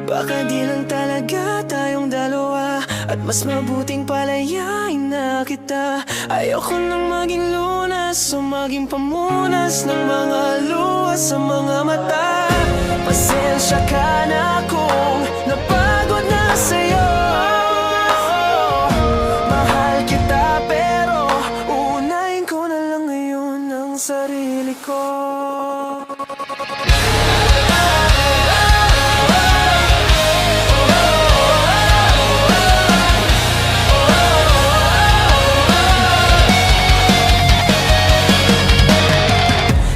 Baka di lang talaga tayong dalawa, at mas mabuting palayain na kita. Ayoko nang maging lunas o maging pamunas ng mga luha sa mga mata. Pasensya ka na kung napagod na sa'yo. Mahal kita pero uunahin ko na lang ngayon ang sarili ko.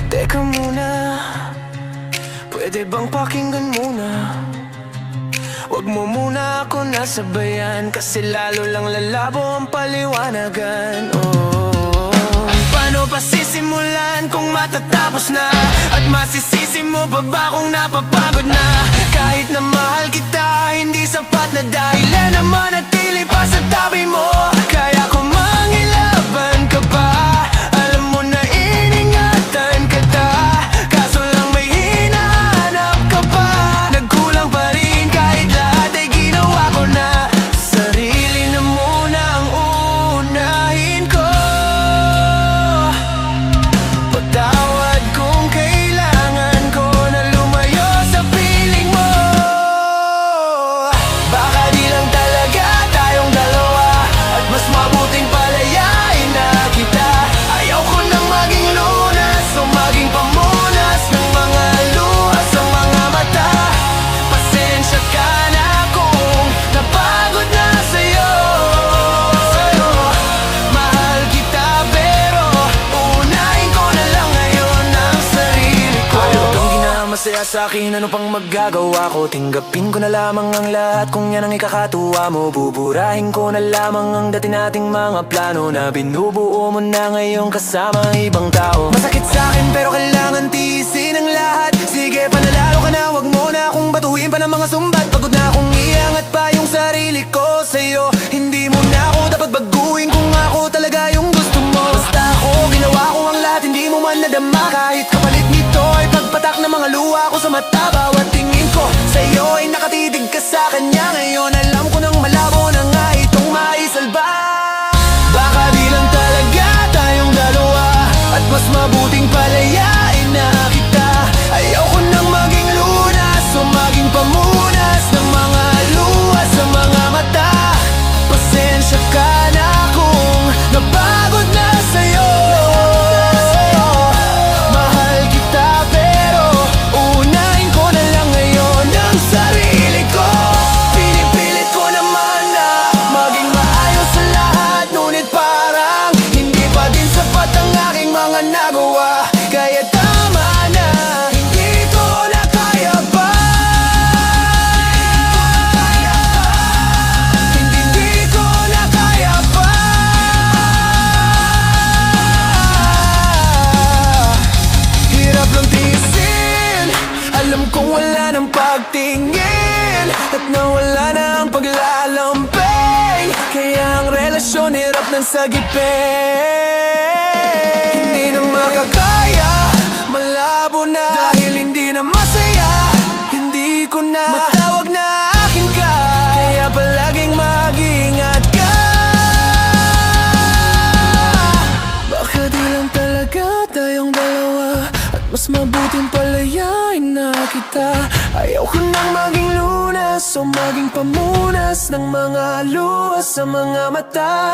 Teka muna, pwede bang pakinggan muna? Huwag mo muna ako nasabayan, kasi lalo lang lalabo ang paliwanagan. Oh, paano pa sisimulan kung matatapos na? At masisisi mo pa ba kung napapagod na? Kahit na mahal kita, hindi sapat na dahilan na manatili pa sa tabi mo. Kaya kung mangilaban ka pa, alam mo na iningatan kita. Kaso lang may hinahanap ka pa, nagkulang pa rin kahit lahat ay ginawa ko na. Sarili na muna ang uunahin ko. Patawad kung kailangan ko na lumayo sa piling mo. Baka di lang talaga tayong dalawa, at mas mabuting palayain na kita. Ayaw ko nang maging lunas o maging pamunas ng mga luha sa mga mata. Pasensya ka na kung napagod na sa'yo. Mahal kita pero uunahin ko na lang ngayon ang sarili ko. Ayaw kang ginamasaya sa'kin, ano pang magagawa ko? Tinggapin ko na lamang ang lahat kung yan ang ikakatuwa mo. Buburahin ko na lamang ang dati nating mga plano na binubuo mo na ngayon kasama ang ibang tao. Masakit sa'kin pero kailangan tiisin ang lahat. Sige, panalalo ka na, wag mo na akong batuhin pa ng mga sumbat. Pagod na akong iangat pa yung sarili ko sa'yo. Hindi mo na ako dapat baguhin kung ako talaga yung gusto mo. Basta ako, ginawa ko ang lahat, hindi mo man nadama. Kahit kapalit nito ay pagpatak ng mga luha ko sa mata. Bawat tingin ko sa'yo ay nakatitig ka sa kanya. Ngayon alam ko nang malabo na nga itong maisalba. Baka di lang talaga tayong dalawa, at mas mabuting palayain na kita. Ayaw ko nang maging lunas o maging pamunas ng mga luha sa mga mata. Pasensya ka na kung napagod na sa'yo. Mahal kita pero uunahin ko na lang ngayon ang sarili ko. Pinipilit ko naman na maging maayos sa lahat, ngunit parang hindi pa din sapat ang aking mga nagawa. Kaya tama na, hindi ko na kaya pa. Hindi ko na kaya pa. Hirap lang tiisin, alam kong wala nang pagtingin, at nawala na ang paglalambing. Kaya ang relasyon hirap ng sagipin. Hindi na makakaya, malabo na, dahil hindi na masaya. Hindi ko na matawag na akin ka, kaya palaging mag-ingat ka. Baka di lang talaga tayong dalawa, at mas mabuting palayain na kita. Ayaw ko nang maging lunas o maging pamunas ng mga luha sa mga mata.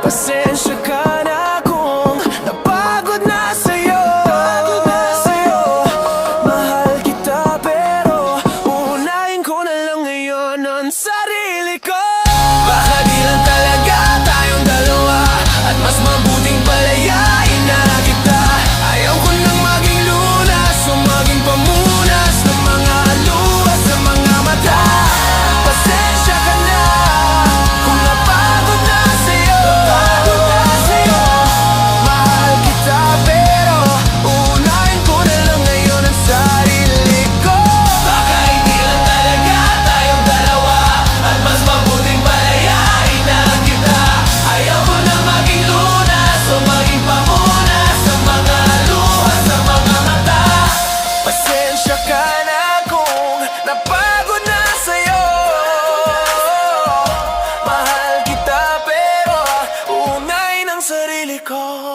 Pasensya ka na kung napagod na sa'yo. Mahal kita pero uunahin ko na lang ngayon ang sarili ko. Baka di lang talaga tayong dalawa, at mas mabuting palayain na kita. Ayaw ko nang maging lunas o maging pamunas ng mga luha sa mga mata. Pasensya ka na kung napagod na sa'yo. Mahal kita pero ko